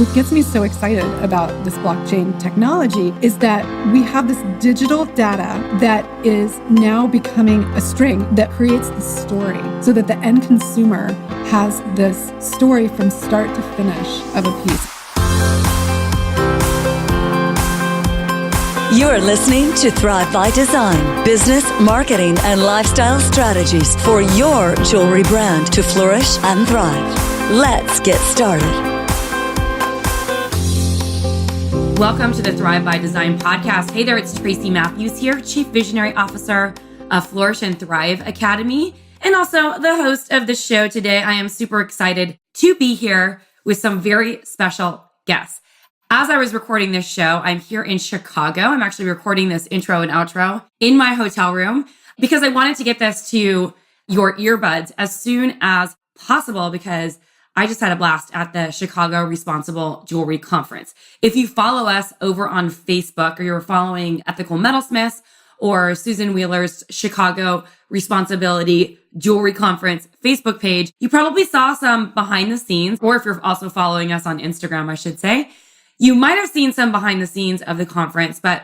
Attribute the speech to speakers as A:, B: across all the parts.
A: What gets me so excited about this blockchain technology is that we have this digital data that is now becoming a string that creates the story so that the end consumer has this story from start to finish of a piece.
B: You're listening to Thrive by Design, business, marketing, and lifestyle strategies for your jewelry brand to flourish and thrive. Let's get started.
C: Welcome to the Thrive by Design podcast. Hey there, it's Tracy Matthews here, Chief Visionary Officer of Flourish Thrive Academy, and also the host of the show today. I am super excited to be here with some very special guests. As I was recording this show, I'm here in Chicago. I'm actually recording this intro and outro in my hotel room because I wanted to get this to your earbuds as soon as possible because I just had a blast at the Chicago Responsible Jewelry Conference. If you follow us over on Facebook or you're following Ethical Metalsmiths or Susan Wheeler's Chicago Responsibility Jewelry Conference Facebook page, you probably saw some behind the scenes, or if you're also following us on Instagram, I should say, you might have seen some behind the scenes of the conference, but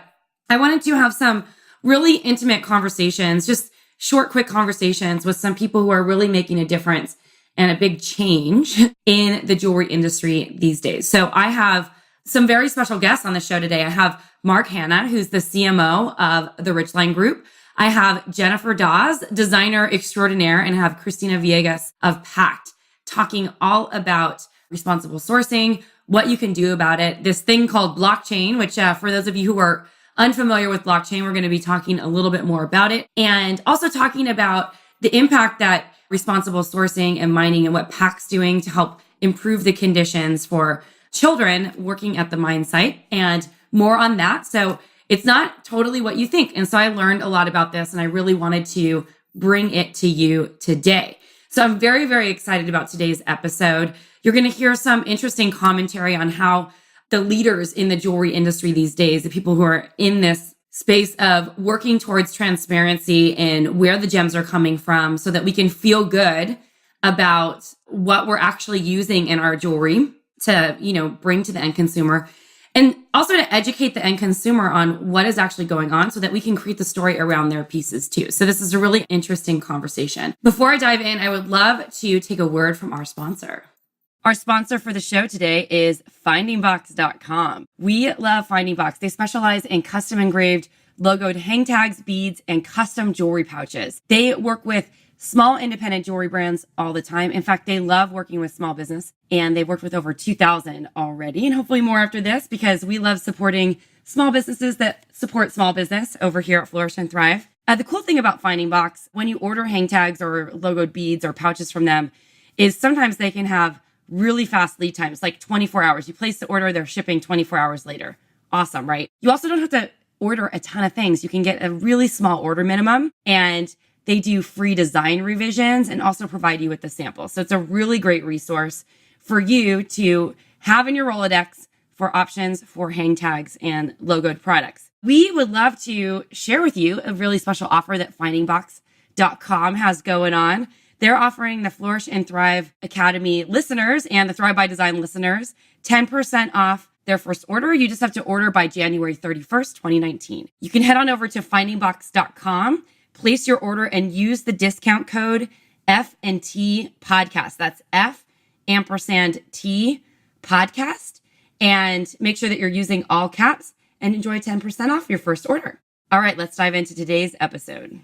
C: I wanted to have some really intimate conversations, just short, quick conversations with some people who are really making a difference and a big change in the jewelry industry these days. So I have some very special guests on the show today. I have Mark Hanna, who's the CMO of the Richline Group. I have Jennifer Dawes, designer extraordinaire, and I have Christina Villegas of Pact, talking all about responsible sourcing, what you can do about it, this thing called blockchain, which for those of you who are unfamiliar with blockchain, we're going to be talking a little bit more about it, and also talking about the impact that responsible sourcing and mining and what Pact's doing to help improve the conditions for children working at the mine site, and more on that. So it's not totally what you think. And so I learned a lot about this and I really wanted to bring it to you today. So I'm very, very excited about today's episode. You're going to hear some interesting commentary on how the leaders in the jewelry industry these days, the people who are in this space of working towards transparency and where the gems are coming from so that we can feel good about what we're actually using in our jewelry to, bring to the end consumer, and also to educate the end consumer on what is actually going on so that we can create the story around their pieces too. So this is a really interesting conversation. Before I dive in, I would love to take a word from our sponsor. Our sponsor for the show today is findingbox.com. We love Finding Box. They specialize in custom engraved, logoed hang tags, beads, and custom jewelry pouches. They work with small independent jewelry brands all the time. In fact, they love working with small business, and they've worked with over 2,000 already, and hopefully more after this, because we love supporting small businesses that support small business over here at Flourish and Thrive. The cool thing about Finding Box, when you order hang tags or logoed beads or pouches from them, is sometimes they can have really fast lead times, like 24 hours. You place the order, they're shipping 24 hours later. Awesome, right? You also don't have to order a ton of things. You can get a really small order minimum, and they do free design revisions and also provide you with the sample. So it's a really great resource for you to have in your Rolodex for options for hang tags and logoed products. We would love to share with you a really special offer that findingbox.com has going on. They're offering the Flourish and Thrive Academy listeners and the Thrive by Design listeners 10% off their first order. You just have to order by January 31st, 2019. You can head on over to findingbox.com, place your order, and use the discount code F&T podcast. That's F&T podcast. And make sure that you're using all caps and enjoy 10% off your first order. All right, let's dive into today's episode.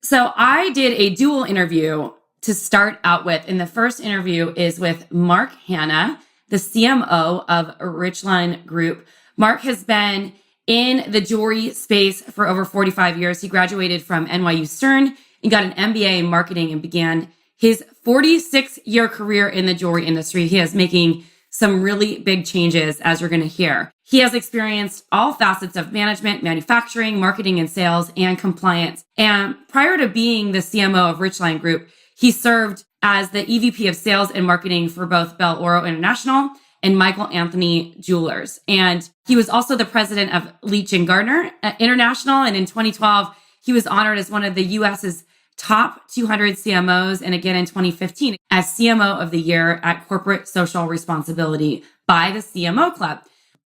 C: So I did a dual interview to start out with. And the first interview is with Mark Hanna, the CMO of Richline Group. Mark has been in the jewelry space for over 45 years. He graduated from NYU Stern and got an MBA in marketing and began his 46-year career in the jewelry industry. He is making some really big changes, as you're going to hear. He has experienced all facets of management, manufacturing, marketing, and sales, and compliance. And prior to being the CMO of Richline Group, he served as the EVP of sales and marketing for both Bell Oro International and Michael Anthony Jewelers. And he was also the president of Leach & Gardner International. And in 2012, he was honored as one of the U.S.'s top 200 CMOs, and again in 2015 as CMO of the Year at Corporate Social Responsibility by the CMO Club.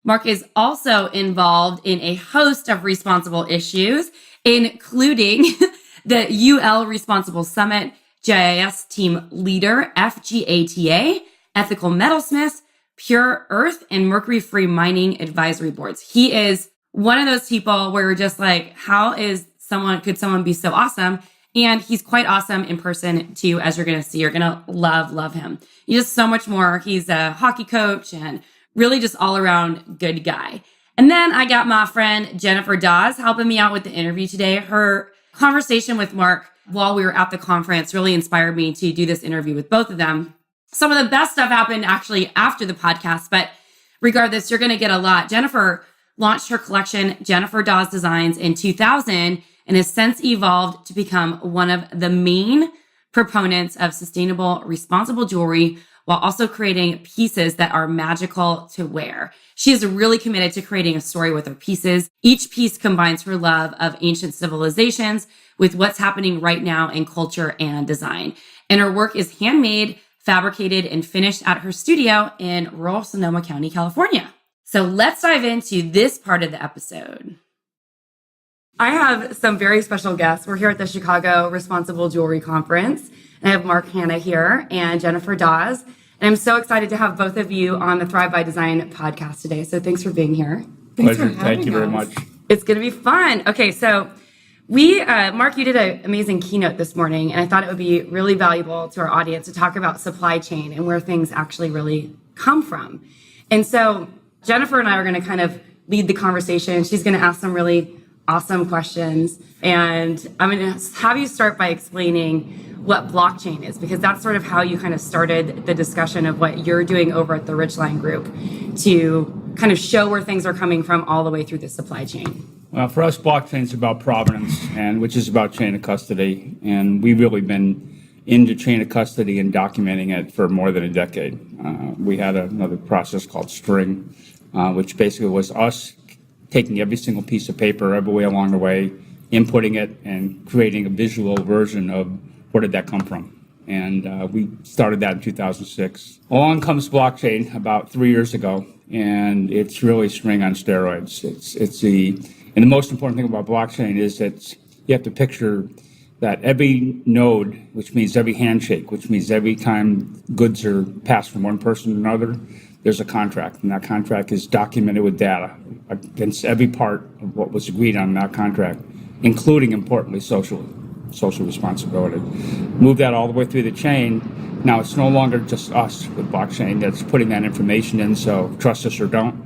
C: Mark is also involved in a host of responsible issues, including the UL Responsible Summit, GIS Team Leader, FGATA, Ethical Metalsmiths, Pure Earth, and Mercury Free Mining Advisory Boards. He is one of those people where you're just like, could someone be so awesome? And he's quite awesome in person too, as you're going to see. You're going to love him. He's just so much more. He's a hockey coach and really just all around good guy. And then I got my friend Jennifer Dawes helping me out with the interview today. Her conversation with Mark while we were at the conference really inspired me to do this interview with both of them. Some of the best stuff happened actually after the podcast, but regardless, you're going to get a lot. Jennifer launched her collection, Jennifer Dawes Designs, in 2000 and has since evolved to become one of the main proponents of sustainable, responsible jewelry while also creating pieces that are magical to wear. She is really committed to creating a story with her pieces. Each piece combines her love of ancient civilizations with what's happening right now in culture and design. And her work is handmade, fabricated, and finished at her studio in rural Sonoma County, California. So let's dive into this part of the episode. I have some very special guests. We're here at the Chicago Responsible Jewelry Conference, and I have Mark Hanna here and Jennifer Dawes. And I'm so excited to have both of you on the Thrive by Design podcast today. So thanks for being here.
D: Pleasure. Thank you very much.
C: It's going to be fun. Okay, so Mark, you did an amazing keynote this morning, and I thought it would be really valuable to our audience to talk about supply chain and where things actually really come from. And so Jennifer and I are going to kind of lead the conversation. She's going to ask some really awesome questions. And I'm going to have you start by explaining what blockchain is, because that's sort of how you kind of started the discussion of what you're doing over at the Richline Group to kind of show where things are coming from all the way through the supply chain.
D: Well, for us, blockchain is about provenance, and which is about chain of custody. And we've really been into chain of custody and documenting it for more than a decade. We had another process called string, which basically was us taking every single piece of paper every way along the way, inputting it, and creating a visual version of where did that come from. And we started that in 2006. Along comes blockchain about 3 years ago, and it's really string on steroids. And the most important thing about blockchain is that you have to picture that every node, which means every handshake, which means every time goods are passed from one person to another, there's a contract, and that contract is documented with data against every part of what was agreed on in that contract, including, importantly, social responsibility. Move that all the way through the chain. Now it's no longer just us with blockchain that's putting that information in, so trust us or don't.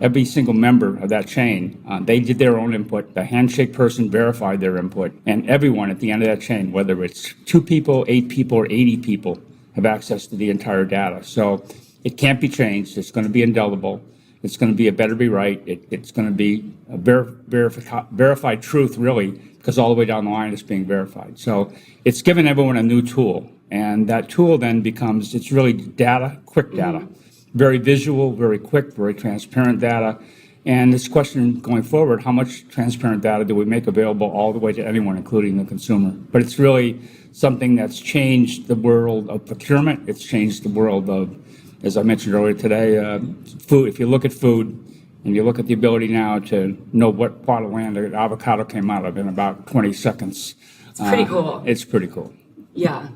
D: Every single member of that chain, they did their own input. The handshake person verified their input, and everyone at the end of that chain, whether it's 2 people, 8 people, or 80 people, have access to the entire data. So it can't be changed. It's going to be indelible. It's going to be a better be right. It's going to be a verified truth, really, because all the way down the line it's being verified. So it's given everyone a new tool, and that tool then becomes, it's really data, quick data. Very visual, very quick, very transparent data. And this question going forward, how much transparent data do we make available all the way to anyone, including the consumer? But it's really something that's changed the world of procurement. It's changed the world of, as I mentioned earlier today, food. If you look at food and you look at the ability now to know what part of land an avocado came out of in about 20 seconds.
C: It's pretty cool.
D: It's pretty cool.
C: Yeah.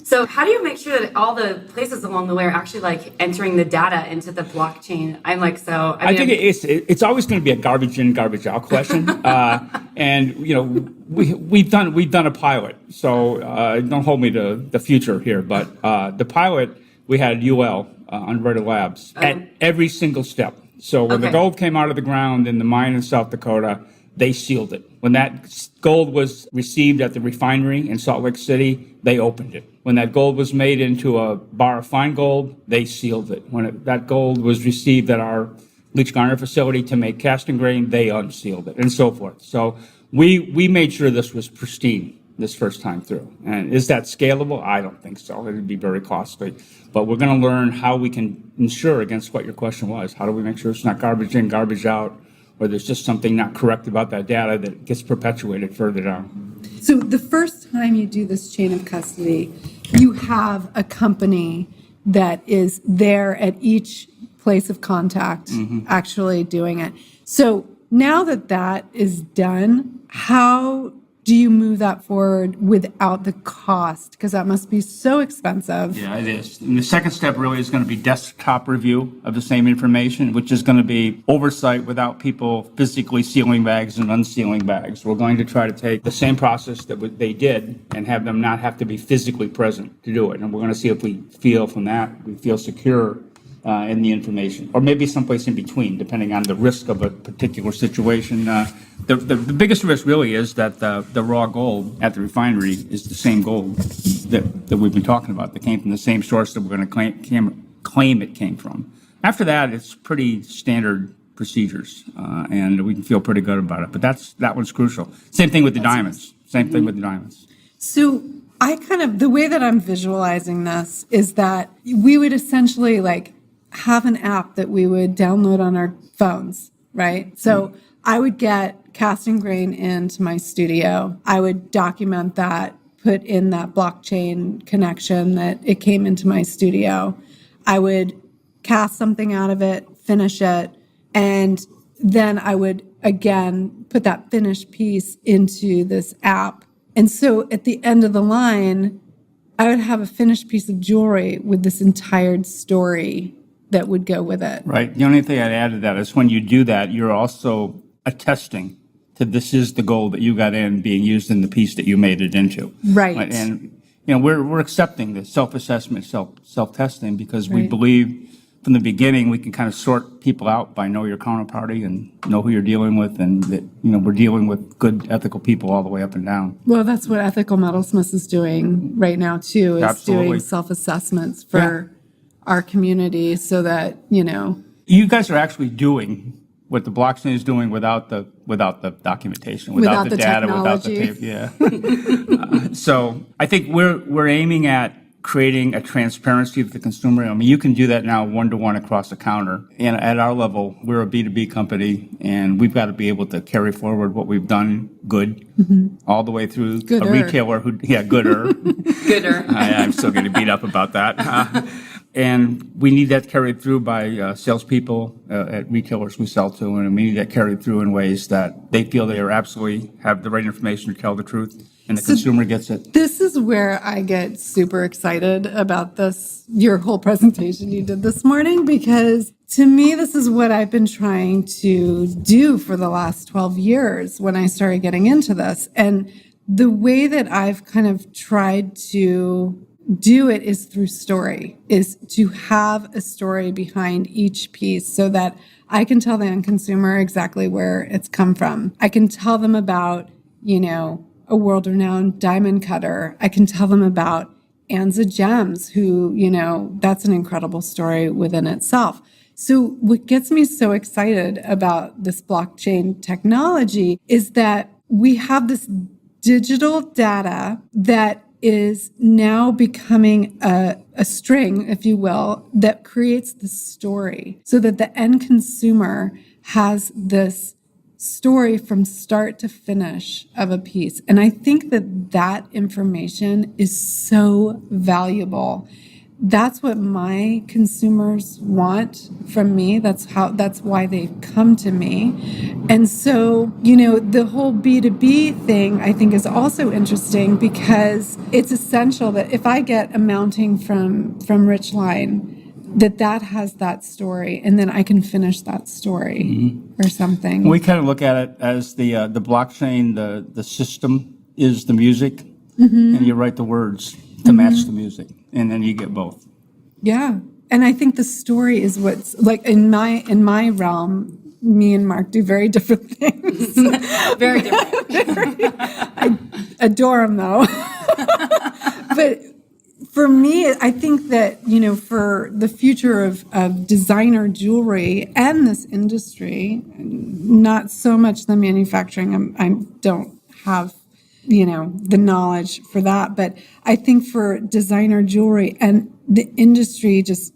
C: So how do you make sure that all the places along the way are actually like entering the data into the blockchain? I think
D: it's always going to be a garbage in, garbage out question. And you know, we've done a pilot. So don't hold me to the future here, but the pilot we had UL Unvetted Labs at every single step. So when the gold came out of the ground in the mine in South Dakota, they sealed it. When that gold was received at the refinery in Salt Lake City, they opened it. When that gold was made into a bar of fine gold, they sealed it. When that gold was received at our Leach Garner facility to make casting grain, they unsealed it, and so forth. So we made sure this was pristine this first time through. And is that scalable? I don't think so. It would be very costly. But we're going to learn how we can ensure against what your question was. How do we make sure it's not garbage in, garbage out, or there's just something not correct about that data that gets perpetuated further down?
A: So the first time you do this chain of custody, you have a company that is there at each place of contact actually doing it. So now that that is done, how do you move that forward without the cost? Because that must be so expensive.
D: Yeah, it is. And the second step really is going to be desktop review of the same information, which is going to be oversight without people physically sealing bags and unsealing bags. We're going to try to take the same process that they did and have them not have to be physically present to do it. And we're going to see if we feel from that, we feel secure in the information, or maybe someplace in between, depending on the risk of a particular situation. The biggest risk really is that the raw gold at the refinery is the same gold that we've been talking about, that came from the same source that we're going to claim it came from. After that, it's pretty standard procedures, and we can feel pretty good about it. But that one's crucial. Same thing with the diamonds. Same thing with the diamonds.
A: So the way that I'm visualizing this is that we would essentially have an app that we would download on our phones, right? So I would get casting grain into my studio. I would document that, put in that blockchain connection that it came into my studio. I would cast something out of it, finish it, and then I would, again, put that finished piece into this app. And so at the end of the line, I would have a finished piece of jewelry with this entire story that would go with it.
D: Right. The only thing I'd add to that is when you do that, you're also attesting to this is the gold that you got in being used in the piece that you made it into.
A: Right.
D: And we're accepting the self-assessment, self-testing, because we
A: Right.
D: believe from the beginning we can kind of sort people out by know your counterparty and know who you're dealing with, and that we're dealing with good ethical people all the way up and down.
A: Well, that's what Ethical Metalsmiths is doing right now too, is
D: Absolutely.
A: doing self-assessments for our community so that,
D: You guys are actually doing what the blockchain is doing without the documentation, without the data, without the
A: technology.
D: tape. Yeah. So I think we're aiming at creating a transparency with the consumer. I mean, you can do that now one-to-one across the counter. And at our level, we're a B2B company, and we've got to be able to carry forward what we've done good all the way through
A: Gooder.
D: a retailer gooder.
C: Gooder.
D: I'm still getting beat up about that. And we need that carried through by salespeople at retailers we sell to, and we need that carried through in ways that they feel they are absolutely have the right information to tell the truth, and the consumer gets it.
A: This is where I get super excited about your whole presentation you did this morning, because to me, this is what I've been trying to do for the last 12 years when I started getting into this. And the way that I've kind of tried to do it is through story, is to have a story behind each piece so that I can tell the end consumer exactly where it's come from. I can tell them about, a world-renowned diamond cutter. I can tell them about Anza Gems, who, that's an incredible story within itself. So what gets me so excited about this blockchain technology is that we have this digital data that is now becoming a string, if you will, that creates the story so that the end consumer has this story from start to finish of a piece. And I think that information is so valuable. That's what my consumers want from me. That's why they come to me. And so, the whole B2B thing I think is also interesting, because it's essential that if I get a mounting from Richline, that has that story, and then I can finish that story or something.
D: We kind of look at it as the blockchain, the system is the music, and you write the words to match the music, and then you get both.
A: Yeah. And I think the story is what's like in my realm, me and Mark do very different things.
C: Very different.
A: I adore him though. But for me, I think that, for the future of designer jewelry and this industry, not so much the manufacturing, I don't have the knowledge for that. But I think for designer jewelry and the industry just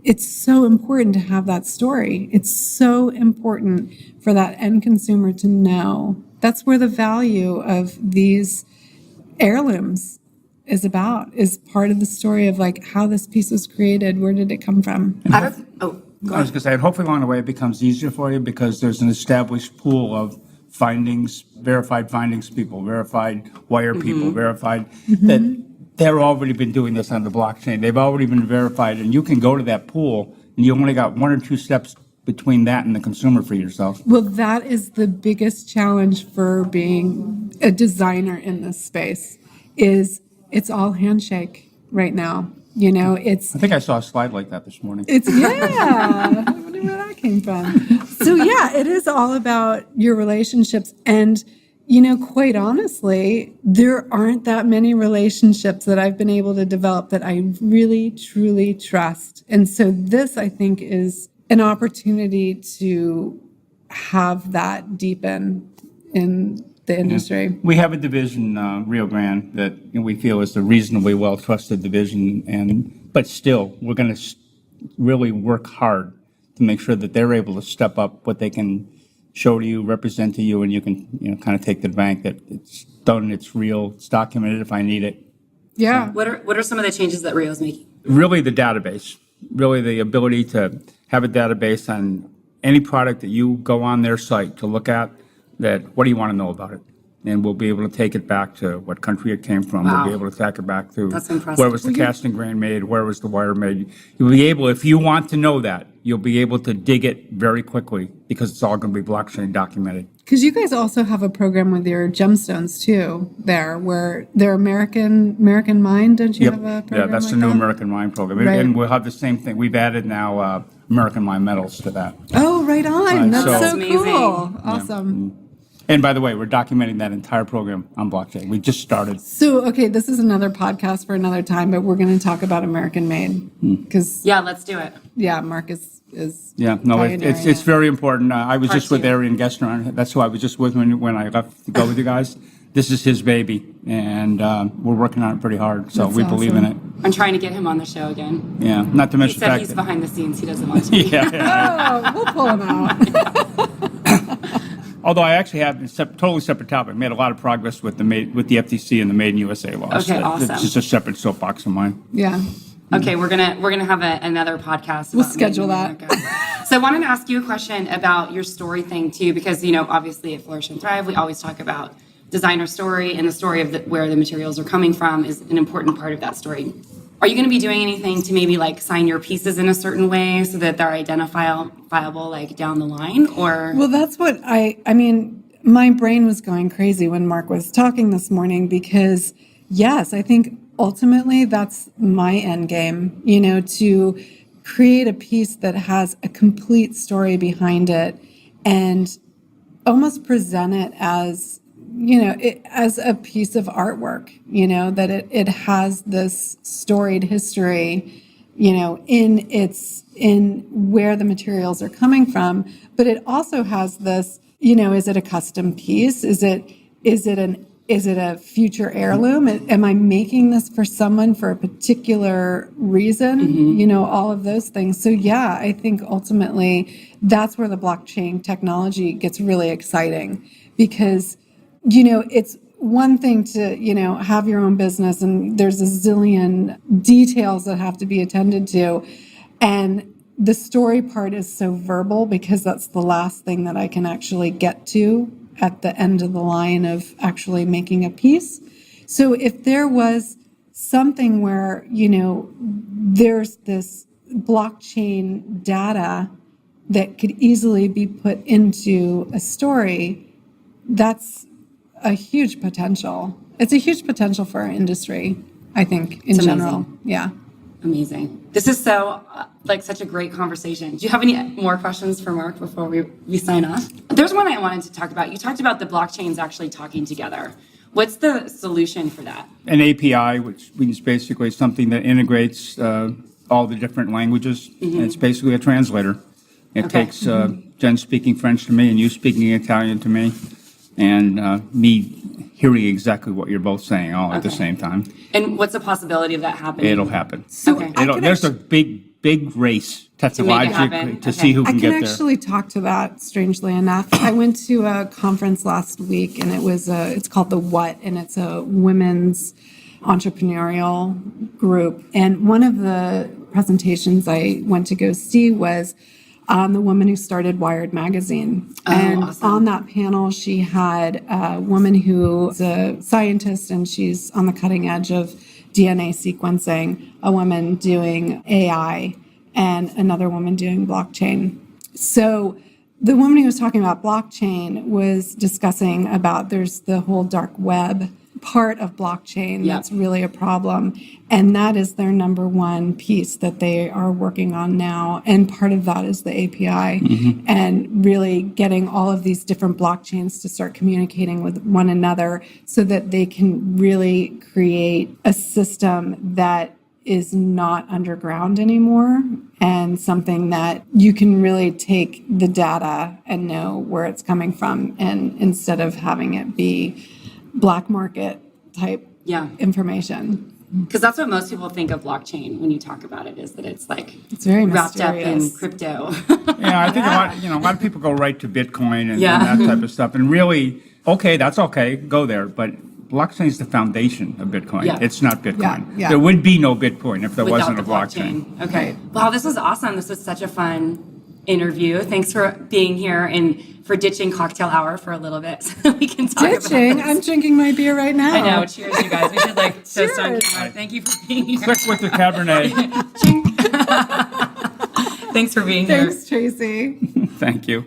A: it's so important to have that story. It's so important for that end consumer to know. That's where the value of these heirlooms is part of the story of like how this piece was created. Where did it come from?
D: I was going to say, and hopefully along the way it becomes easier for you because there's an established pool of findings, verified findings people, verified wire people, verified that they're already been doing this on the blockchain. They've already been verified, and you can go to that pool, and you only got 1 or 2 steps between that and the consumer for yourself.
A: Well, that is the biggest challenge for being a designer in this space. Is it's all handshake right now. You know,
D: I think I saw a slide like that this morning.
A: I wonder where that came from. So yeah, it is all about your relationships. And, you know, quite honestly, there aren't that many relationships that I've been able to develop that I really, truly trust. And so this, I think, is an opportunity to have that deepen in the industry.
D: Yeah. We have a division, Rio Grande, that we feel is a reasonably well-trusted division, but still, we're going to really work hard to make sure that they're able to step up what they can show to you, represent to you, and you can, kind of take to the bank that it's done, it's real, it's documented if I need it.
A: Yeah.
C: What are some of the changes that Rio's making?
D: Really the database, really the ability to have a database on any product that you go on their site to look at, that what do you want to know about it? And we'll be able to take it back to what country it came from.
C: Wow.
D: We'll be able to take it back to
C: That's impressive.
D: where was the casting grain made, where was the wire made. You'll be able, if you want to know that, you'll be able to dig it very quickly because it's all going to be blockchain documented.
A: Because you guys also have a program with your gemstones too, there where they're American Mine, don't you have a program?
D: Yeah, that's
A: like
D: the new
A: that?
D: American Mine program.
A: Right.
D: And we'll have the same thing. We've added now American Mine medals to that.
A: Oh, right on.
D: Right,
A: That's
D: so-
A: so
C: amazing.
A: cool. Awesome.
D: And by the way, we're documenting that entire program on blockchain. We just started.
A: So, okay, this is another podcast for another time, but we're going to talk about American Made because,
C: Yeah, let's do it.
A: Mark is
D: Yeah, no,
A: pioneering
D: it's very important. I was just with
C: two.
D: Arian Gessner. That's who I was just with when I left to go with you guys. This is his baby, and we're working on it pretty hard. So
A: That's
D: we believe in it.
A: awesome.
C: I'm trying to get him on the show again.
D: Yeah, not to
C: He
D: mention the
C: said
D: fact
C: he's
D: that
C: behind the scenes. He doesn't want to.
D: yeah.
A: Oh, we'll pull him out.
D: Although I actually have a totally separate topic. Made a lot of progress with the FTC and the Made in USA laws.
C: Okay, awesome.
D: It's just a separate soapbox of mine.
A: Yeah.
C: Okay, we're gonna have another podcast.
A: We'll
C: about
A: schedule
C: Made in
A: that.
C: America. So I wanted to ask you a question about your story thing too, because obviously at Flourish and Thrive we always talk about designer story, and the story of where the materials are coming from is an important part of that story. Are you going to be doing anything to maybe like sign your pieces in a certain way so that they're identifiable like down the line, or?
A: Well, that's what I mean, my brain was going crazy when Mark was talking this morning because, yes, I think ultimately that's my end game, to create a piece that has a complete story behind it and almost present it as, as a piece of artwork, that it has this storied history, in where the materials are coming from, but it also has this, is it a custom piece? Is it a future heirloom? Am I making this for someone for a particular reason? All of those things. So yeah, I think ultimately that's where the blockchain technology gets really exciting because, it's one thing to, have your own business and there's a zillion details that have to be attended to. And the story part is so verbal because that's the last thing that I can actually get to at the end of the line of actually making a piece. So if there was something where, there's this blockchain data that could easily be put into a story, that's a huge potential. It's a huge potential for our industry, I think, in general.
C: amazing.
A: Yeah.
C: Amazing. This is so such a great conversation. Do you have any more questions for Mark before we sign off? There's one I wanted to talk about. You talked about the blockchains actually talking together. What's the solution for that?
D: An API, which means basically something that integrates all the different languages. And it's basically a translator. It
C: Okay.
D: takes Jen speaking French to me and you speaking Italian to me, and me hearing exactly what you're both saying all at the
C: Okay.
D: same time.
C: And what's the possibility of that happening?
D: It'll happen.
C: Okay.
D: There's a big big race technologically
C: happen.
D: to
C: Okay.
D: see who
A: I
D: can
A: can
D: get there.
A: actually talk to that, strangely enough. I went to a conference last week, and it's called The What, and it's a women's entrepreneurial group. And one of the presentations I went to go see was the woman who started Wired magazine. And
C: awesome.
A: on that panel, she had a woman who's a scientist, and she's on the cutting edge of DNA sequencing, a woman doing AI, and another woman doing blockchain. So the woman who was talking about blockchain was discussing about there's the whole dark web part of blockchain that's really a problem. And that is their number one piece that they are working on now. And part of that is the API and really getting all of these different blockchains to start communicating with one another so that they can really create a system that is not underground anymore, and something that you can really take the data and know where it's coming from, and instead of having it be black market type information.
C: Because that's what most people think of blockchain when you talk about it, is that it's like
A: It's very
C: wrapped
A: mysterious.
C: up in crypto.
D: Yeah, I think a lot of people go right to Bitcoin and that type of stuff. And really, that's okay, go there. But blockchain is the foundation of Bitcoin.
C: Yeah.
D: It's not Bitcoin.
A: Yeah.
D: There would be no Bitcoin if there
C: Without
D: wasn't
C: the
D: a blockchain.
C: Okay. Wow, this was awesome. This was such a fun interview. Thanks for being here and for ditching cocktail hour for a little bit so we can talk about
A: Ditching?
C: this.
A: I'm drinking my beer right now.
C: I know. Cheers, you guys. We should toast on
A: Cheers.
C: camera. Thank you for being here.
D: Click with the Cabernet.
C: Thanks for being here.
A: Thanks, Tracy.
D: Thank you.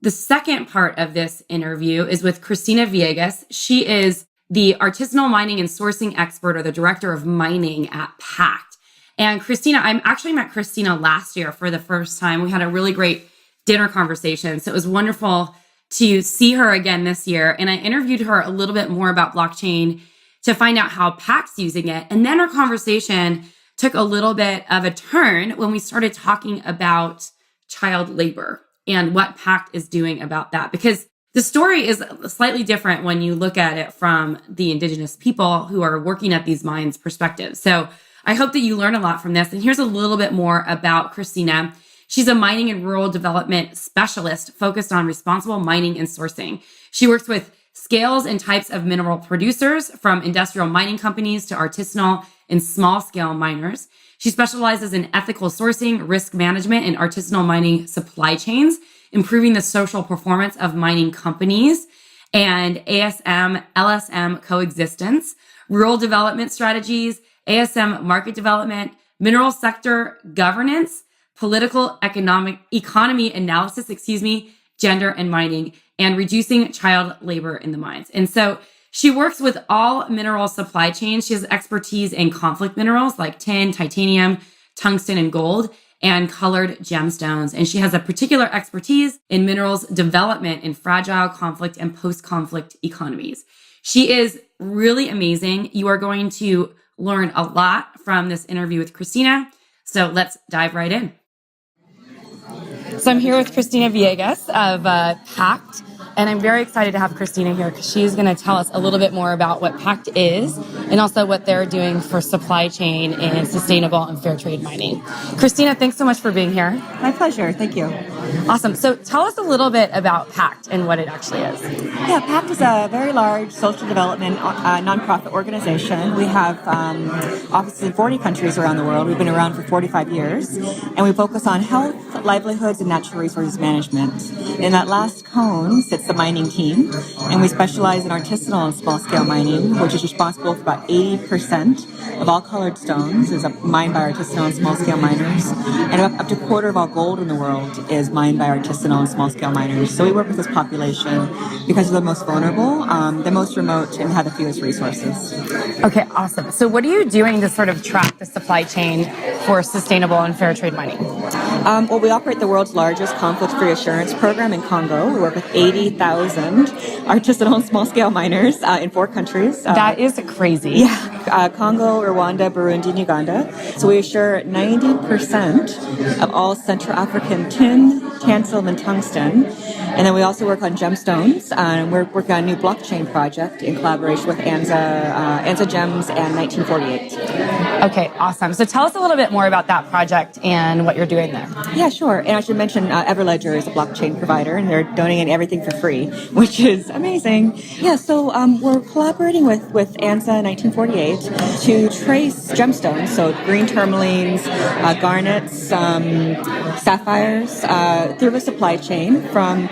C: The second part of this interview is with Christina Villegas. She is the artisanal mining and sourcing expert, or the director of mining at Pact. And Christina, I actually met Christina last year for the first time. We had a really great dinner conversation. So it was wonderful to see her again this year. And I interviewed her a little bit more about blockchain to find out how Pact's using it. And then our conversation took a little bit of a turn when we started talking about child labor and what Pact is doing about that. Because the story is slightly different when you look at it from the indigenous people who are working at these mines' perspective. So I hope that you learn a lot from this. And here's a little bit more about Christina. She's a mining and rural development specialist focused on responsible mining and sourcing. She works with scales and types of mineral producers, from industrial mining companies to artisanal and small-scale miners. She specializes in ethical sourcing, risk management, and artisanal mining supply chains, improving the social performance of mining companies, and ASM, LSM coexistence, rural development strategies, ASM market development, mineral sector governance, political economy analysis, gender and mining, and reducing child labor in the mines. And so she works with all mineral supply chains. She has expertise in conflict minerals like tin, titanium, tungsten, and gold, and colored gemstones. And she has a particular expertise in minerals development in fragile conflict and post-conflict economies. She is really amazing. You are going to learn a lot from this interview with Christina. So let's dive right in. So I'm here with Christina Villegas of Pact, and I'm very excited to have Christina here because she's going to tell us a little bit more about what Pact is and also what they're doing for supply chain and sustainable and fair trade mining. Christina, thanks so much for being here.
E: My pleasure. Thank you.
C: Awesome. So tell us a little bit about Pact and what it actually is.
E: Yeah, Pact is a very large social development nonprofit organization. We have offices in 40 countries around the world. We've been around for 45 years, and we focus on health, livelihoods, and natural resources management. In that last cone sits the mining team, and we specialize in artisanal and small-scale mining, which is responsible for about 80% of all colored stones is mined by artisanal and small-scale miners, and up to a quarter of all gold in the world is mined by artisanal and small-scale miners. So we work with this population because they're the most vulnerable, the most remote, and have the fewest resources.
C: Okay, awesome. So what are you doing to sort of track the supply chain for sustainable and fair trade mining?
E: Well, we operate the world's largest conflict-free assurance program in Congo. We work with 80,000 artisanal and small-scale miners in 4 countries.
C: That is crazy.
E: Yeah, Congo, Rwanda, Burundi, and Uganda. So we assure 90% of all Central African tin, tantalum, and tungsten. And then we also work on gemstones. We're working on a new blockchain project in collaboration with Anza Gems and 1948.
C: Okay, awesome. So tell us a little bit more about that project and what you're doing there.
E: Yeah, sure. And I should mention Everledger is a blockchain provider, and they're donating everything for free, which is amazing. Yeah, so we're collaborating with ANSA 1948 to trace gemstones, so green tourmalines, garnets, sapphires, through the supply chain from.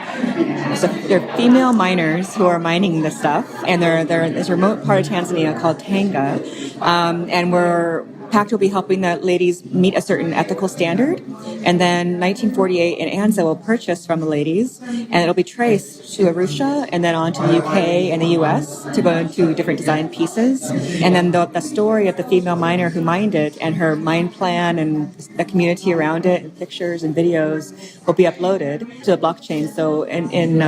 E: So they're female miners who are mining this stuff, and they're in this remote part of Tanzania called Tanga, and Pact will be helping the ladies meet a certain ethical standard, and then 1948 and ANSA will purchase from the ladies, and it'll be traced to Arusha and then on to the UK and the US to go into different design pieces, and then the story of the female miner who mined it and her mine plan and the community around it, and pictures and videos will be uploaded to the blockchain. So in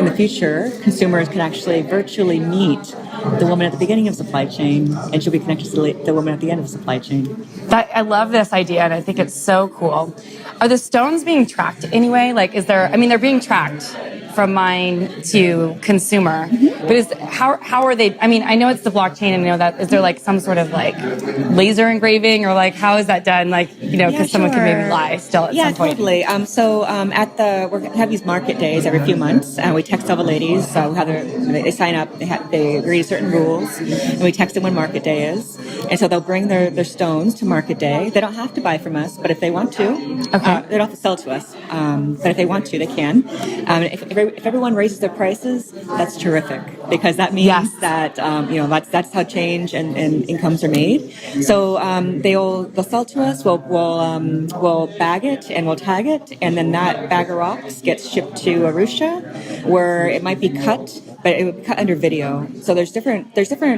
E: the future, consumers can actually virtually meet the woman at the beginning of supply chain, and she'll be connected to the woman at the end of the supply chain.
C: I love this idea, and I think it's so cool. Are the stones being tracked anyway? Like, they're being tracked from mine to consumer, but how are they? I mean, I know it's the blockchain, and I know that. Is there like some sort of like laser engraving, or like how is that done? Like, because someone could maybe lie still at some point.
E: Yeah, totally. We have these market days every few months, and we text all the ladies. They sign up, they agree to certain rules, and we text them when market day is. And so they'll bring their stones to market day. They don't have to buy from us, but if they want to, they don't have to sell to us. But if they want to, they can. If everyone raises their prices, that's terrific, because that means that that's how change and incomes are made. So they'll sell to us. We'll bag it and we'll tag it, and then that bag of rocks gets shipped to Arusha, where it might be cut. But it would be cut under video. So there's different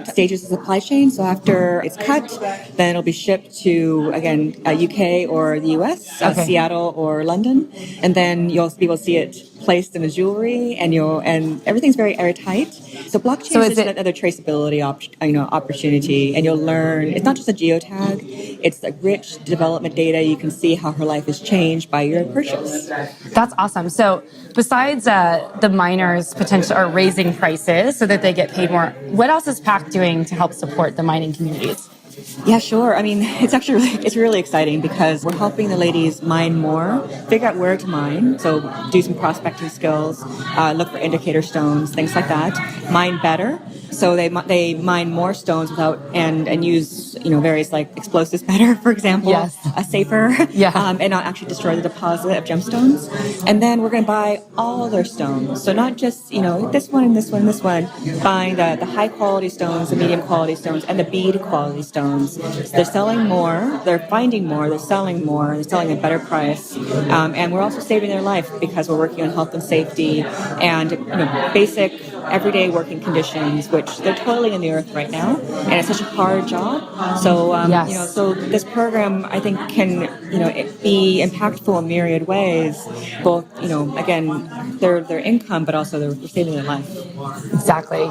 E: stages of supply chain. So after it's cut, then it'll be shipped to, again, UK or the US, Seattle or London, and then you'll be able to see it placed in the jewelry, and everything's very airtight. So blockchain is just another traceability opportunity, and you'll learn. It's not just a geotag; it's a rich development data. You can see how her life has changed by your purchase.
C: That's awesome. So besides the miners potentially are raising prices so that they get paid more, what else is Pact doing to help support the mining communities?
E: Yeah, sure. I mean, it's really exciting because we're helping the ladies mine more, figure out where to mine. So do some prospecting skills, look for indicator stones, things like that. Mine better. So they mine more stones and use various like explosives better, for example, safer, and not actually destroy the deposit of gemstones. And then we're going to buy all their stones. So not just this one and this one and this one. Buying the high quality stones, the medium quality stones, and the bead quality stones. So they're selling more, they're finding more, they're selling more, they're selling at a better price, and we're also saving their life because we're working on health and safety and basic everyday working conditions, which they're toiling in the earth right now, and it's such a hard job. So so this program I think can be impactful in myriad ways, both again their income, but also they're saving their life.
C: Exactly.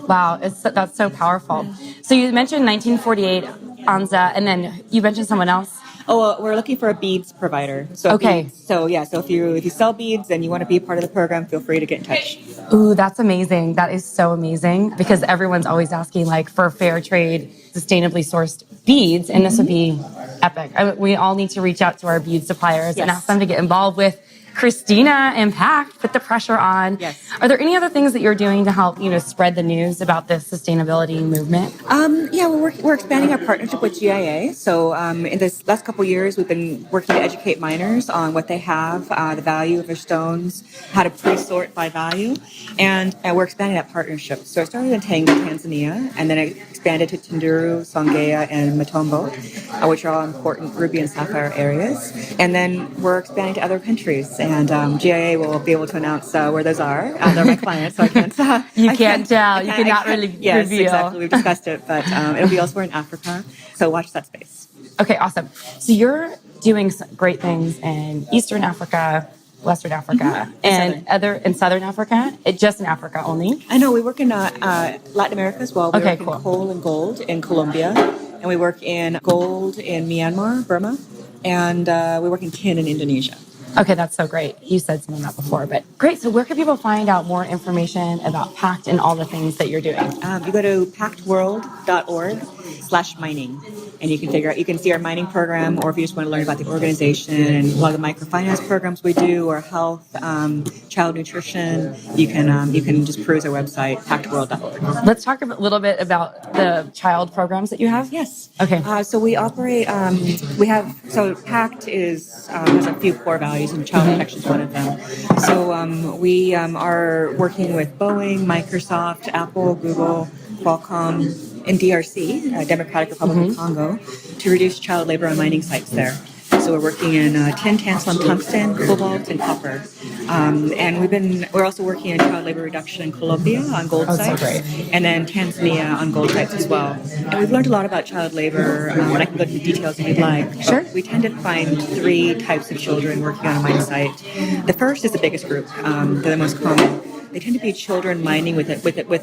C: Wow, that's so powerful. So you mentioned 1948 ANSA, and then you mentioned someone else.
E: Oh, well, we're looking for a beads provider. So beads. So if you sell beads and you want to be part of the program, feel free to get in touch.
C: Ooh, that's amazing. That is so amazing, because everyone's always asking like for fair trade, sustainably sourced beads, and this would be epic. We all need to reach out to our bead suppliers and ask them to get involved with Christina and Pact, put the pressure on.
E: Yes.
C: Are there any other things that you're doing to help, spread the news about this sustainability movement?
E: We're expanding our partnership with GIA. So in this last couple of years, we've been working to educate miners on what they have, the value of their stones, how to pre-sort by value, and we're expanding that partnership. So it started in Tanga, Tanzania, and then it expanded to Tunduru, Songea, and Matombo, which are all important ruby and sapphire areas. And then we're expanding to other countries. And GIA will be able to announce where those are. They're my clients, so I can't.
C: You cannot really
E: yes,
C: reveal.
E: Exactly. We've discussed it, but it'll be elsewhere in Africa. So watch that space.
C: Okay, awesome. So you're doing some great things in Eastern Africa, Western Africa, and Southern Africa. Just in Africa only.
E: I know we work in Latin America as well. We work in coal and gold in Colombia, and we work in gold in Myanmar, Burma, and we work in tin in Indonesia.
C: Okay, that's so great. You said some of that before, but great. So where can people find out more information about Pact and all the things that you're doing?
E: You go to pactworld.org/mining. and you can see our mining program, or if you just want to learn about the organization and a lot of the microfinance programs we do, or health, child nutrition, you can just peruse our website, pactworld.org.
C: Let's talk a little bit about the child programs that you have.
E: Yes.
C: Okay.
E: So we operate. So PACT has a few core values, and child protection is one of them. So we are working with Boeing, Microsoft, Apple, Google, Qualcomm, and DRC, Democratic Republic of Congo, to reduce child labor on mining sites there. So we're working in tin, tantalum, tungsten, cobalt, and copper. And we're also working in child labor reduction in Colombia on gold sites, and then Tanzania on gold sites as well. And we've learned a lot about child labor, and I can go into details if you'd like.
C: Sure.
E: We tend to find 3 types of children working on a mine site. The first is the biggest group. They're the most common. They tend to be children mining with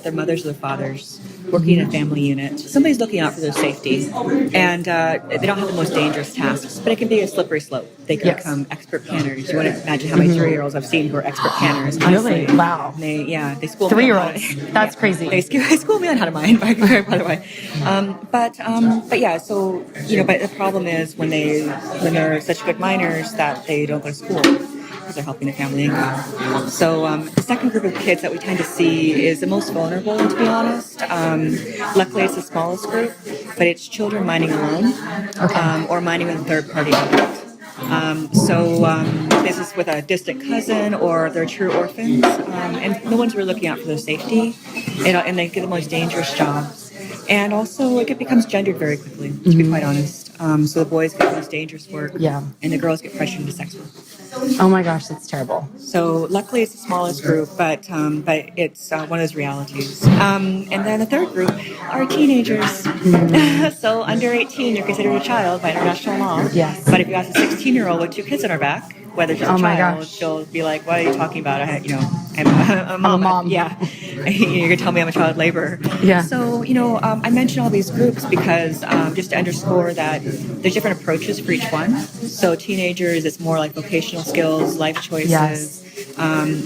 E: their mothers or their fathers, working in a family unit. Somebody's looking out for their safety, and they don't have the most dangerous tasks, but it can be a slippery slope. They can become expert canners. You want to imagine how many 3-year-olds I've seen who are expert canners.
C: Really? Wow.
E: They school
C: 3-year-olds. That's crazy.
E: They school me on how to mine, by the way. But yeah. So but the problem is when they're such good miners that they don't go to school, because they're helping the family income. So the second group of kids that we tend to see is the most vulnerable, to be honest. Luckily, it's the smallest group, but it's children mining alone, or mining with a third-party adult. This is with a distant cousin, or they're true orphans, and no one's really looking out for their safety, and they get the most dangerous jobs. And also, it becomes gendered very quickly, to be quite honest. So the boys get the most dangerous work, and the girls get pressured into sex work.
C: Oh my gosh, that's terrible.
E: So luckily it's the smallest group, but it's one of those realities. And then the third group are teenagers. So under 18, you're considered a child by international law.
C: Yes.
E: But if you ask a 16-year-old with 2 kids on her back, whether she's a child, she'll be like, "What are you talking about? I'm a mom. Yeah, you're gonna tell me I'm a child laborer."
C: Yeah.
E: So I mention all these groups because just to underscore that there's different approaches for each one. So teenagers, it's more like vocational skills, life choices.
C: Yes.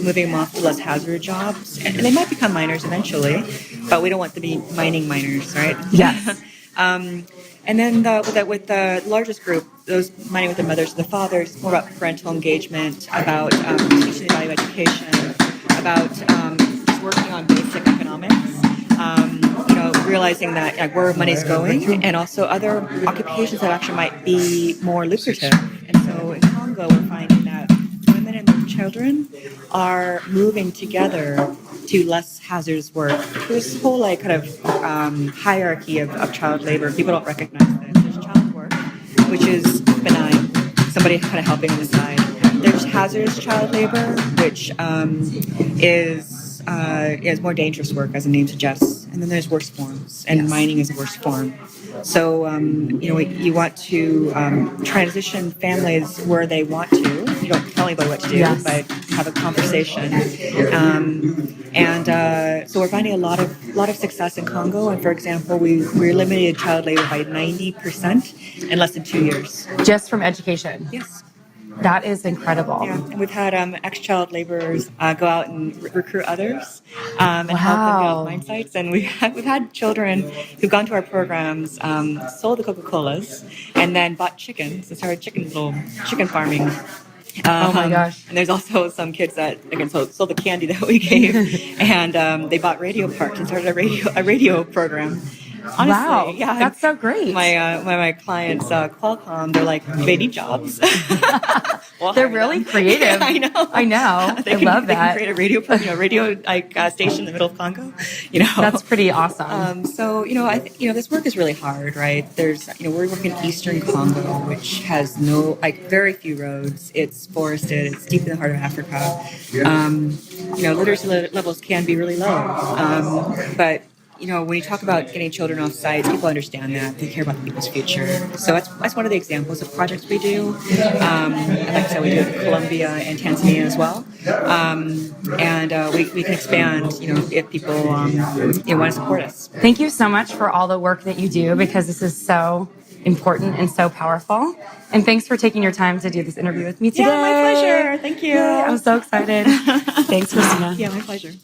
E: Moving them off to less hazard jobs, and they might become miners eventually, but we don't want to be mining miners, right?
C: Yes.
E: And then with the largest group, those mining with their mothers and the fathers, it's more about parental engagement, about teaching the value of education, about just working on basic economics, realizing that where money's going, and also other occupations that actually might be more lucrative. And so in Congo, we're finding that women and their children are moving together to less hazardous work. There's this whole hierarchy of child labor. People don't recognize this. There's child work, which is benign, somebody kind of helping on the side. There's hazardous child labor, which is more dangerous work, as the name suggests. And then there's worse forms, and mining is a worse form. So, you want to transition families where they want to. You don't tell anybody what to do, but have a conversation. So we're finding a lot of success in Congo. And for example, we eliminated child labor by 90% in less than 2 years.
C: Just from education?
E: Yes.
C: That is incredible.
E: Yeah, and we've had ex-child laborers go out and recruit others and help them get off mine sites. And we've had children who've gone to our programs, sold the Coca-Colas, and then bought chickens and started chicken farming.
C: Oh my gosh.
E: And there's also some kids that, again, sold the candy that we gave, and they bought radio parts and started a radio program. Honestly,
C: wow,
E: yeah,
C: that's so great.
E: My clients, Qualcomm, they're like, they need jobs. Well,
C: they're really creative.
E: I know.
C: I love that.
E: They can create a radio station in the middle of Congo.
C: That's pretty awesome.
E: So this work is really hard, right? There's we're working in Eastern Congo, which has very few roads. It's forested. It's deep in the heart of Africa. Literacy levels can be really low, but when you talk about getting children off sites, people understand that. They care about the people's future. So that's one of the examples of projects we do. And like I said, we do it in Colombia and Tanzania as well. We can expand, if people want to support us.
C: Thank you so much for all the work that you do, because this is so important and so powerful. And thanks for taking your time to do this interview with me today.
E: Yeah, my pleasure. Thank you.
C: I'm so excited. Thanks, Christina.
E: Yeah, my pleasure.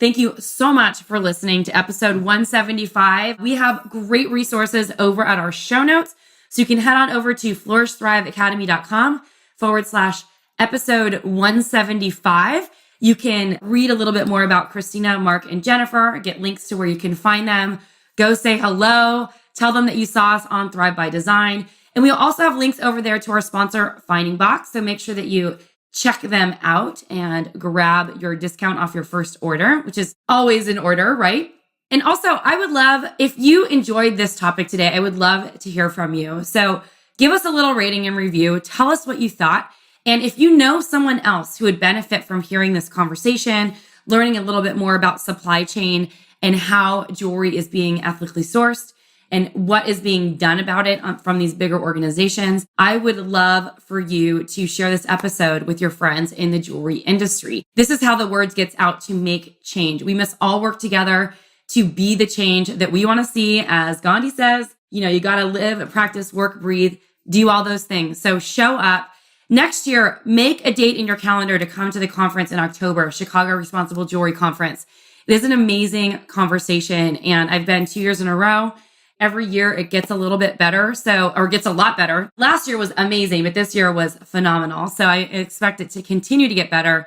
C: Thank you so much for listening to episode 175. We have great resources over at our show notes. So you can head on over to flourishthriveacademy.com/episode 175. You can read a little bit more about Christina, Mark, and Jennifer, get links to where you can find them. Go say hello. Tell them that you saw us on Thrive by Design. And we'll also have links over there to our sponsor, Finding Box. So make sure that you check them out and grab your discount off your first order, which is always in order, right? And also, I would love, if you enjoyed this topic today, I would love to hear from you. So give us a little rating and review. Tell us what you thought. And if you know someone else who would benefit from hearing this conversation, learning a little bit more about supply chain and how jewelry is being ethically sourced and what is being done about it from these bigger organizations, I would love for you to share this episode with your friends in the jewelry industry. This is how the word gets out to make change. We must all work together to be the change that we want to see. As Gandhi says, you got to live, practice, work, breathe, do all those things. So show up. Next year, make a date in your calendar to come to the conference in October, Chicago Responsible Jewelry Conference. It is an amazing conversation, and I've been 2 years in a row. Every year it gets a little bit better, or gets a lot better. Last year was amazing, but this year was phenomenal. So I expect it to continue to get better.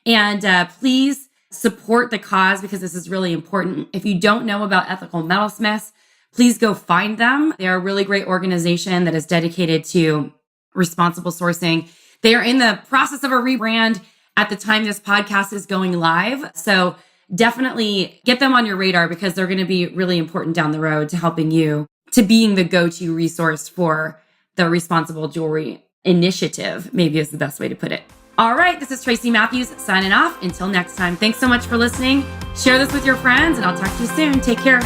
C: And please support the cause, because this is really important. If you don't know about Ethical Metalsmiths, please go find them. They're a really great organization that is dedicated to responsible sourcing. They are in the process of a rebrand at the time this podcast is going live. So definitely get them on your radar, because they're going to be really important down the road to helping you to being the go-to resource for the responsible jewelry initiative, maybe is the best way to put it. All right, this is Tracy Matthews signing off. Until next time, thanks so much for listening. Share this with your friends, and I'll talk to you soon. Take care.